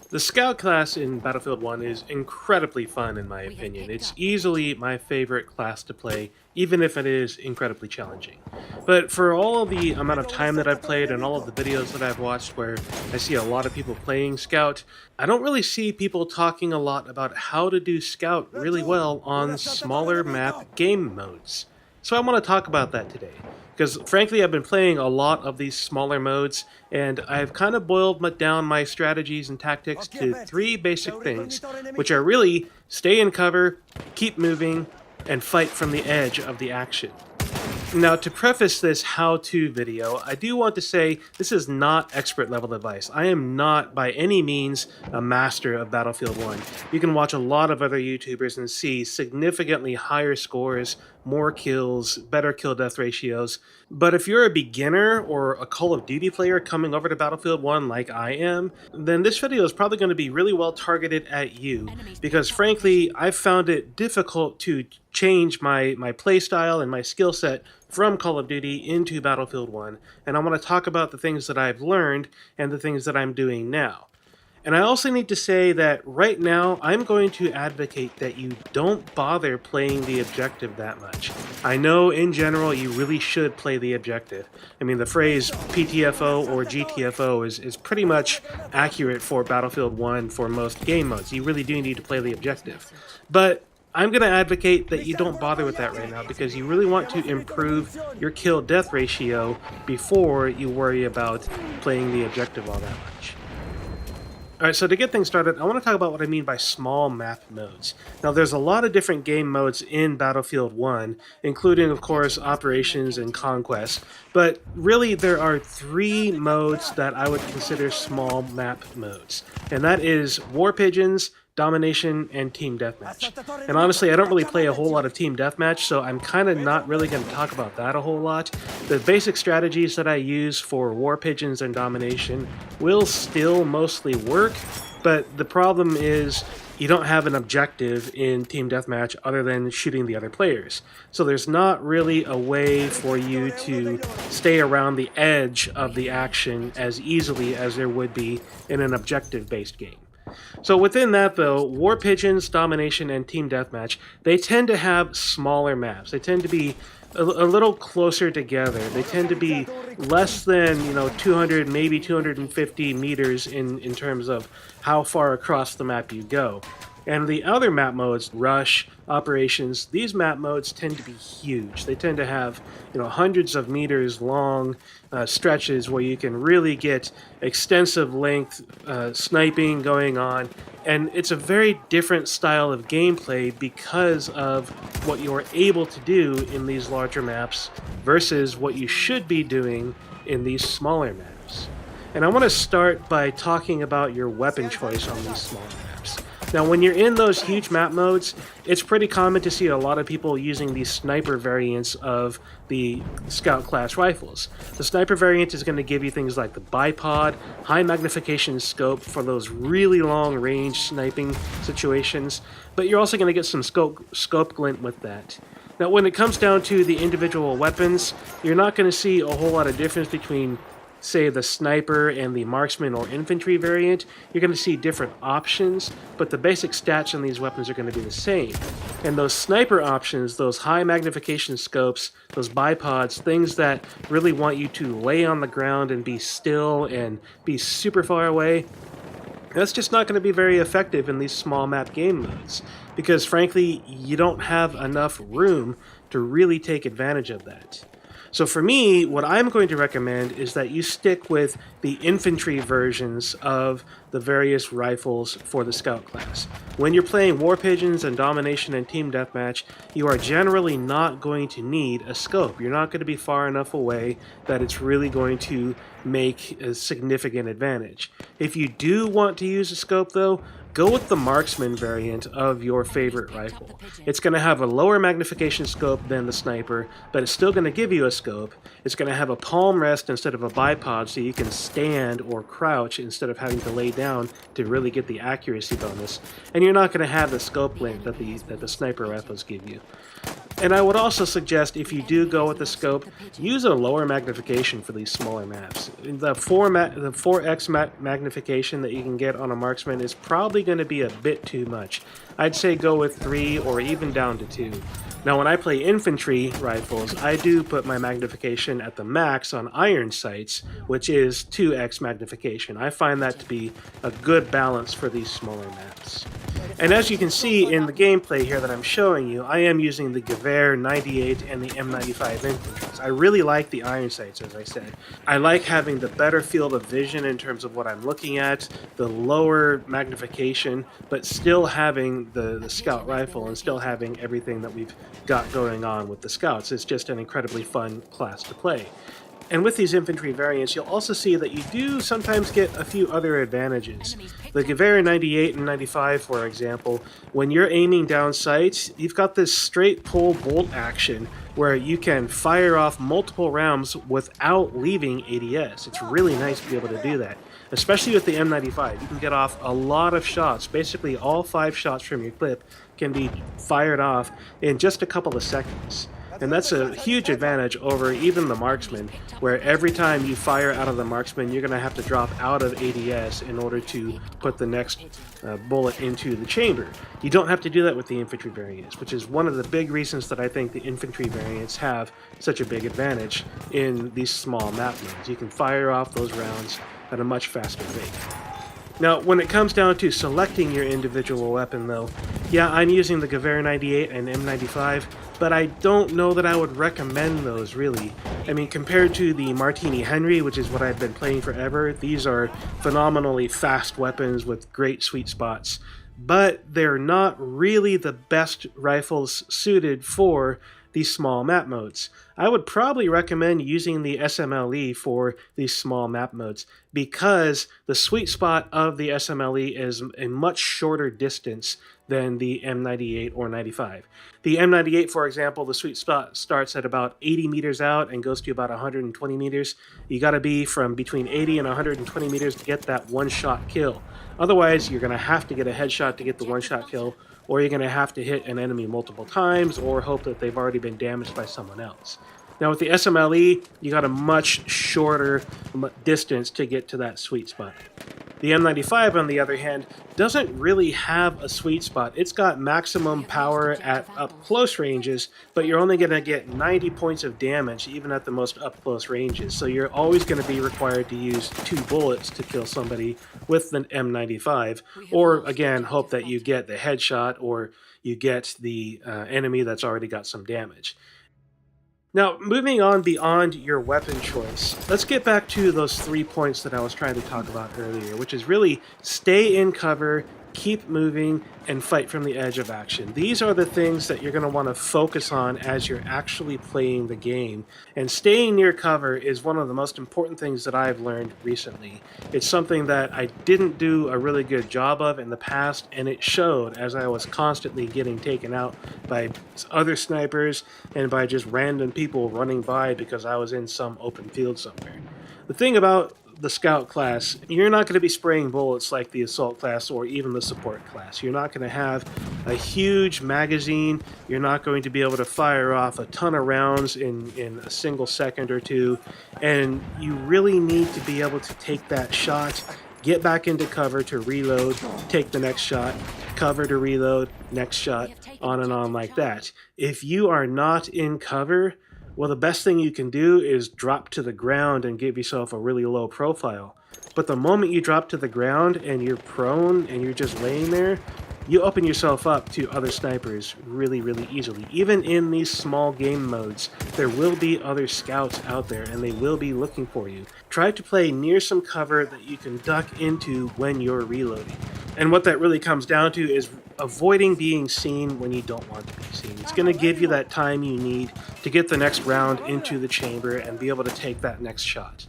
The Scout class in Battlefield 1 is incredibly fun in my opinion. It's easily my favorite class to play, even if it is incredibly challenging. But for all of the amount of time that I've played and all of the videos that I've watched where I see a lot of people playing Scout, I don't really see people talking a lot about how to do Scout really well on smaller map game modes. So I want to talk about that today. Because frankly, I've been playing a lot of these smaller modes, and I've kind of boiled down my strategies and tactics to three basic things, which are really stay in cover, keep moving, and fight from the edge of the action. Now, to preface this how-to video, I do want to say this is not expert level advice. I am not by any means a master of Battlefield 1. You can watch a lot of other YouTubers and see significantly higher scores, more kills, better kill-death ratios. But if you're a beginner or a Call of Duty player coming over to Battlefield 1 like I am, then this video is probably going to be really well targeted at you, because frankly, I've found it difficult to change my playstyle and my skill set from Call of Duty into Battlefield 1, and I want to talk about the things that I've learned and the things that I'm doing now. And I also need to say that right now, I'm going to advocate that you don't bother playing the objective that much. I know in general you really should play the objective. I mean, the phrase PTFO or GTFO is pretty much accurate for Battlefield 1 for most game modes. You really do need to play the objective. But I'm going to advocate that you don't bother with that right now because you really want to improve your kill-death ratio before you worry about playing the objective all that much. Alright, so to get things started, I want to talk about what I mean by small map modes. Now, there's a lot of different game modes in Battlefield 1, including, of course, Operations and Conquest, but really there are three modes that I would consider small map modes, and that is War Pigeons, Domination, and Team Deathmatch. And honestly, I don't really play a whole lot of Team Deathmatch, so I'm kind of not really going to talk about that a whole lot. The basic strategies that I use for War Pigeons and Domination will still mostly work, but the problem is you don't have an objective in Team Deathmatch other than shooting the other players. So there's not really a way for you to stay around the edge of the action as easily as there would be in an objective-based game. So within that, though, War Pigeons, Domination, and Team Deathmatch, they tend to have smaller maps. They tend to be a little closer together. They tend to be less than, 200, maybe 250 meters in terms of how far across the map you go. And the other map modes, Rush, Operations, these map modes tend to be huge. They tend to have, hundreds of meters long stretches where you can really get extensive length sniping going on. And it's a very different style of gameplay because of what you're able to do in these larger maps versus what you should be doing in these smaller maps. And I want to start by talking about your weapon choice on these small maps. Now, when you're in those huge map modes, it's pretty common to see a lot of people using these sniper variants of the Scout class rifles. The sniper variant is going to give you things like the bipod, high magnification scope for those really long range sniping situations, but you're also going to get some scope glint with that. Now, when it comes down to the individual weapons, you're not going to see a whole lot of difference between, say, the sniper and the marksman or infantry variant. You're going to see different options, but the basic stats on these weapons are going to be the same. And those sniper options, those high magnification scopes, those bipods, things that really want you to lay on the ground and be still and be super far away, that's just not going to be very effective in these small map game modes, because frankly, you don't have enough room to really take advantage of that. So for me, what I'm going to recommend is that you stick with the infantry versions of the various rifles for the Scout class. When you're playing War Pigeons and Domination and Team Deathmatch, you are generally not going to need a scope. You're not going to be far enough away that it's really going to make a significant advantage. If you do want to use a scope, though, go with the marksman variant of your favorite rifle. It's going to have a lower magnification scope than the sniper, but it's still going to give you a scope. It's going to have a palm rest instead of a bipod, so you can stand or crouch instead of having to lay down to really get the accuracy bonus. And you're not going to have the scope length that the sniper rifles give you. And I would also suggest, if you do go with the scope, use a lower magnification for these smaller maps. The 4x magnification that you can get on a marksman is probably going to be a bit too much. I'd say go with 3 or even down to 2. Now, when I play infantry rifles, I do put my magnification at the max on iron sights, which is 2x magnification. I find that to be a good balance for these smaller maps. And as you can see in the gameplay here that I'm showing you, I am using the Gewehr 98 and the M95 infantries. I really like the iron sights, as I said. I like having the better field of vision in terms of what I'm looking at, the lower magnification, but still having the scout rifle and still having everything that we've got going on with the scouts. It's just an incredibly fun class to play. And with these infantry variants, you'll also see that you do sometimes get a few other advantages. The Gewehr 98 and 95, for example, when you're aiming down sights, you've got this straight pull bolt action where you can fire off multiple rounds without leaving ADS. It's really nice to be able to do that, especially with the M95. You can get off a lot of shots. Basically, all 5 shots from your clip can be fired off in just a couple of seconds. And that's a huge advantage over even the marksman, where every time you fire out of the marksman, you're going to have to drop out of ADS in order to put the next bullet into the chamber. You don't have to do that with the infantry variants, which is one of the big reasons that I think the infantry variants have such a big advantage in these small map modes. You can fire off those rounds at a much faster rate. Now, when it comes down to selecting your individual weapon, though, yeah, I'm using the Gewehr 98 and M95, but I don't know that I would recommend those, really. I mean, compared to the Martini Henry, which is what I've been playing forever, these are phenomenally fast weapons with great sweet spots, but they're not really the best rifles suited for these small map modes. I would probably recommend using the SMLE for these small map modes because the sweet spot of the SMLE is a much shorter distance than the M98 or 95. The M98, for example, the sweet spot starts at about 80 meters out and goes to about 120 meters. You got to be from between 80 and 120 meters to get that one-shot kill. Otherwise, you're going to have to get a headshot to get the one-shot kill, or you're going to have to hit an enemy multiple times or hope that they've already been damaged by someone else. Now with the SMLE, you got a much shorter distance to get to that sweet spot. The M95, on the other hand, doesn't really have a sweet spot. It's got maximum power at up-close ranges, but you're only going to get 90 points of damage even at the most up-close ranges. So you're always going to be required to use 2 bullets to kill somebody with the M95, or again, hope that you get the headshot or you get the enemy that's already got some damage. Now, moving on beyond your weapon choice, let's get back to those 3 points that I was trying to talk about earlier, which is really stay in cover, keep moving, and fight from the edge of action. These are the things that you're going to want to focus on as you're actually playing the game. And staying near cover is one of the most important things that I've learned recently. It's something that I didn't do a really good job of in the past, and it showed as I was constantly getting taken out by other snipers and by just random people running by because I was in some open field somewhere. The thing about the scout class, you're not going to be spraying bullets like the assault class or even the support class. You're not going to have a huge magazine. You're not going to be able to fire off a ton of rounds in a single second or two. And you really need to be able to take that shot, get back into cover to reload, take the next shot, cover to reload, next shot, on and on like that. If you are not in cover, well, the best thing you can do is drop to the ground and give yourself a really low profile. But the moment you drop to the ground and you're prone and you're just laying there, you open yourself up to other snipers really, really easily. Even in these small game modes, there will be other scouts out there and they will be looking for you. Try to play near some cover that you can duck into when you're reloading. And what that really comes down to is avoiding being seen when you don't want to be seen. It's going to give you that time you need to get the next round into the chamber and be able to take that next shot.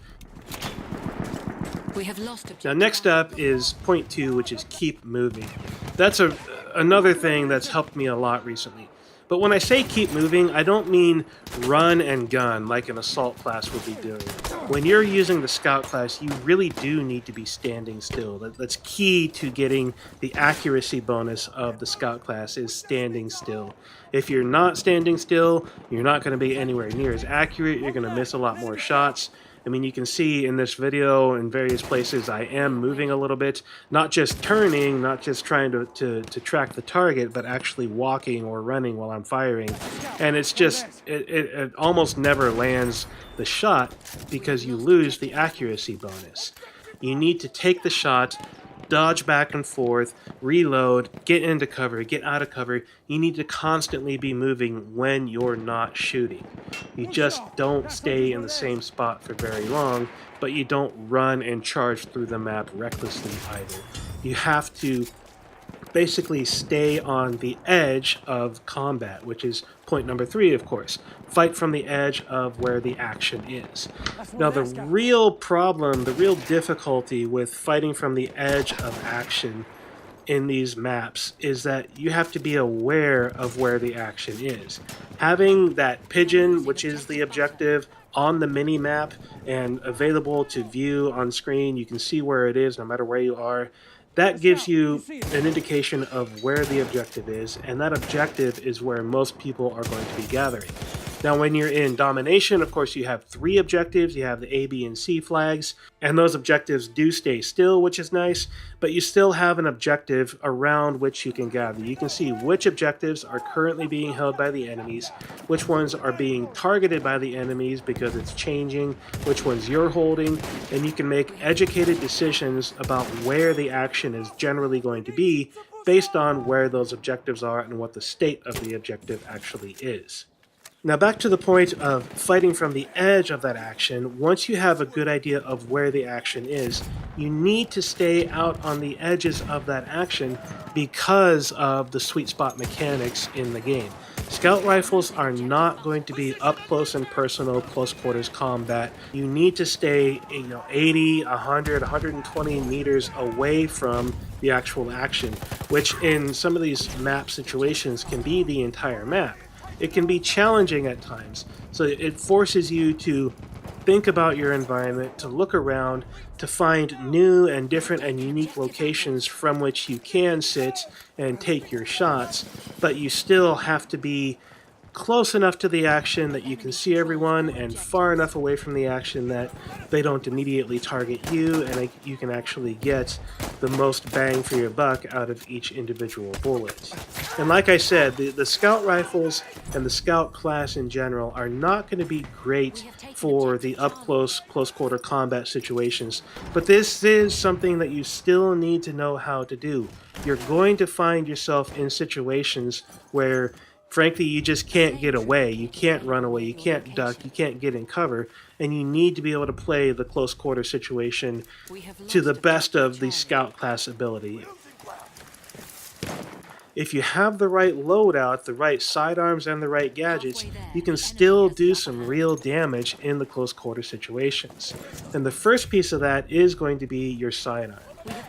Now next up is point 2, which is keep moving. That's another thing that's helped me a lot recently. But when I say keep moving, I don't mean run and gun like an assault class would be doing. when you're using the scout class, you really do need to be standing still. That's key to getting the accuracy bonus of the scout class, is standing still. If you're not standing still, you're not going to be anywhere near as accurate. You're going to miss a lot more shots. I mean, you can see in this video in various places I am moving a little bit, not just turning, not just trying to track the target, but actually walking or running while I'm firing. And it's just, it almost never lands the shot because you lose the accuracy bonus. You need to take the shot, dodge back and forth, reload, get into cover, get out of cover. You need to constantly be moving when you're not shooting. You just don't stay in the same spot for very long, but you don't run and charge through the map recklessly either. You have to basically stay on the edge of combat, which is point number 3, of course. Fight from the edge of where the action is. Now, the real problem, the real difficulty with fighting from the edge of action in these maps is that you have to be aware of where the action is. Having that pigeon, which is the objective, on the mini-map and available to view on screen, you can see where it is no matter where you are. That gives you an indication of where the objective is, and that objective is where most people are going to be gathering. Now, when you're in Domination, of course, you have 3 objectives. You have the A, B, and C flags, and those objectives do stay still, which is nice, but you still have an objective around which you can gather. You can see which objectives are currently being held by the enemies, which ones are being targeted by the enemies because it's changing, which ones you're holding, and you can make educated decisions about where the action is generally going to be based on where those objectives are and what the state of the objective actually is. Now, back to the point of fighting from the edge of that action. Once you have a good idea of where the action is, you need to stay out on the edges of that action because of the sweet spot mechanics in the game. Scout rifles are not going to be up close and personal, close quarters combat. You need to stay, 80, 100, 120 meters away from the actual action, which in some of these map situations can be the entire map. It can be challenging at times, so it forces you to think about your environment, to look around, to find new and different and unique locations from which you can sit and take your shots, but you still have to be close enough to the action that you can see everyone and far enough away from the action that they don't immediately target you, and you can actually get the most bang for your buck out of each individual bullet. And like I said, the scout rifles and the scout class in general are not going to be great for the up-close, close-quarter combat situations, but this is something that you still need to know how to do. You're going to find yourself in situations where frankly, you just can't get away. You can't run away. You can't duck. You can't get in cover. And you need to be able to play the close quarter situation to the best of the scout class ability. If you have the right loadout, the right sidearms, and the right gadgets, you can still do some real damage in the close quarter situations. And the first piece of that is going to be your sidearm.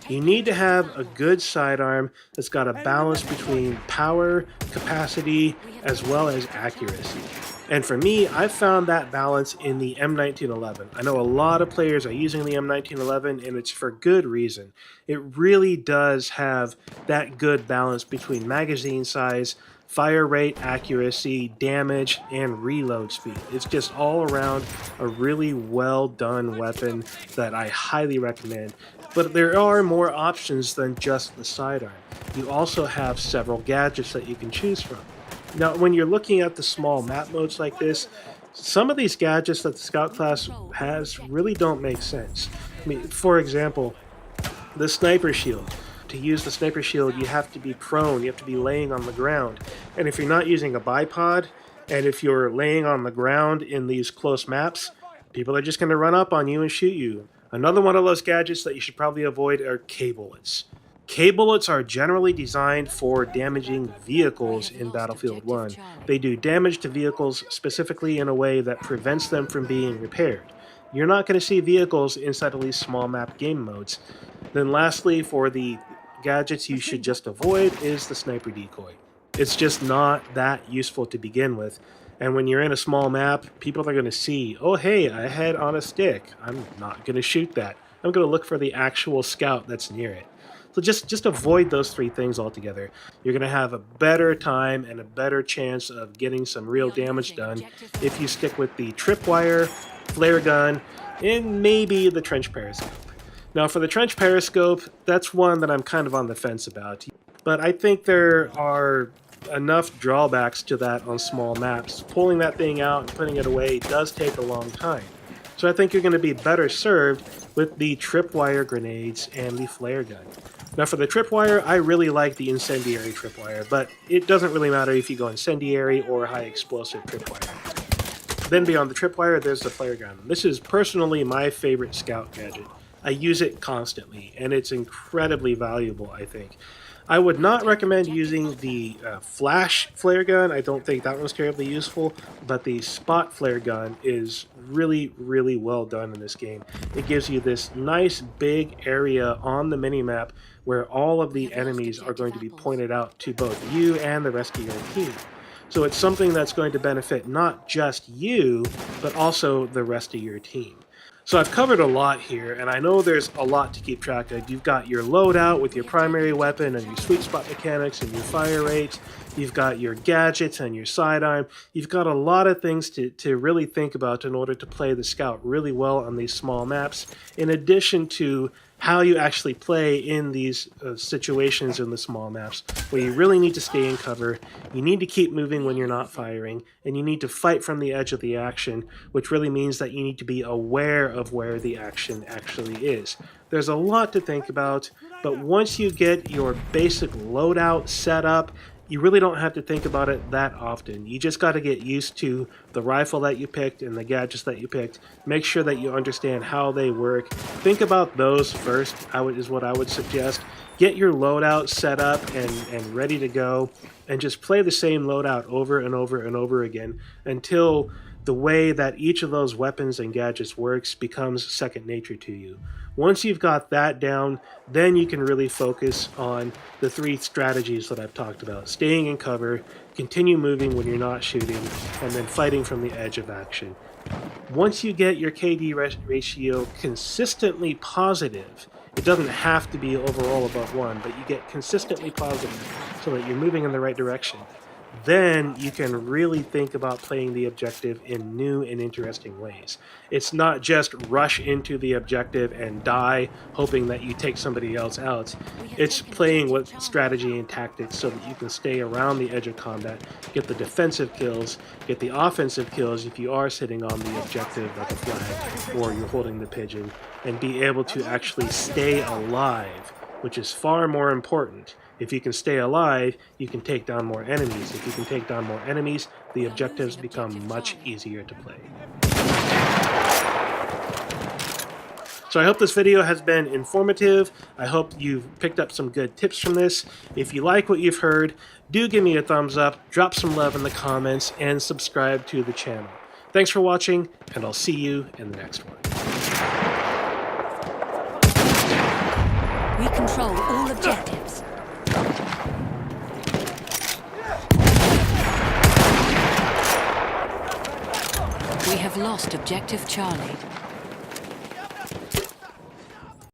You need to have a good sidearm that's got a balance between power, capacity, as well as accuracy. And for me, I've found that balance in the M1911. I know a lot of players are using the M1911, and it's for good reason. It really does have that good balance between magazine size, fire rate, accuracy, damage, and reload speed. It's just all around a really well done weapon that I highly recommend. But there are more options than just the sidearm. You also have several gadgets that you can choose from. Now, when you're looking at the small map modes like this, some of these gadgets that the Scout class has really don't make sense. I mean, for example, the sniper shield. To use the sniper shield, you have to be prone, you have to be laying on the ground. And if you're not using a bipod, and if you're laying on the ground in these close maps, people are just going to run up on you and shoot you. Another one of those gadgets that you should probably avoid are K-bullets. K-bullets are generally designed for damaging vehicles in Battlefield 1. They do damage to vehicles specifically in a way that prevents them from being repaired. You're not going to see vehicles inside of these small map game modes. Then lastly, for the gadgets you should just avoid is the sniper decoy. It's just not that useful to begin with. And when you're in a small map, people are going to see, oh, hey, a head on a stick. I'm not going to shoot that. I'm going to look for the actual scout that's near it. So just avoid those three things altogether. You're going to have a better time and a better chance of getting some real damage done if you stick with the tripwire, flare gun, and maybe the trench periscope. Now for the trench periscope, that's one that I'm kind of on the fence about. But I think there are enough drawbacks to that on small maps. Pulling that thing out and putting it away does take a long time. So I think you're going to be better served with the tripwire grenades and the flare gun. Now for the tripwire, I really like the incendiary tripwire, but it doesn't really matter if you go incendiary or high explosive tripwire. Then beyond the tripwire, there's the flare gun. This is personally my favorite scout gadget. I use it constantly, and it's incredibly valuable, I think. I would not recommend using the flash flare gun. I don't think that one's terribly useful, but the spot flare gun is really, really well done in this game. It gives you this nice big area on the minimap where all of the enemies are going to be pointed out to both you and the rest of your team. So it's something that's going to benefit not just you, but also the rest of your team. So I've covered a lot here, and I know there's a lot to keep track of. You've got your loadout with your primary weapon and your sweet spot mechanics and your fire rates. You've got your gadgets and your sidearm. You've got a lot of things to really think about in order to play the scout really well on these small maps, in addition to how you actually play in these situations in the small maps, where you really need to stay in cover, you need to keep moving when you're not firing, and you need to fight from the edge of the action, which really means that you need to be aware of where the action actually is. There's a lot to think about, but once you get your basic loadout set up, you really don't have to think about it that often. You just got to get used to the rifle that you picked and the gadgets that you picked. Make sure that you understand how they work. Think about those first, is what I would suggest. Get your loadout set up and ready to go, and just play the same loadout over and over and over again until the way that each of those weapons and gadgets works becomes second nature to you. Once you've got that down, then you can really focus on the three strategies that I've talked about. Staying in cover, continue moving when you're not shooting, and then fighting from the edge of action. Once you get your KD ratio consistently positive, it doesn't have to be overall above 1, but you get consistently positive so that you're moving in the right direction. Then you can really think about playing the objective in new and interesting ways. It's not just rush into the objective and die, hoping that you take somebody else out. It's playing with strategy and tactics so that you can stay around the edge of combat, get the defensive kills, get the offensive kills if you are sitting on the objective like a flag or you're holding the pigeon, and be able to actually stay alive, which is far more important. If you can stay alive, you can take down more enemies. If you can take down more enemies, the objectives become much easier to play. So I hope this video has been informative. I hope you've picked up some good tips from this. If you like what you've heard, do give me a thumbs up, drop some love in the comments, and subscribe to the channel. Thanks for watching, and I'll see you in the next one. We control all objectives. We have lost objective Charlie.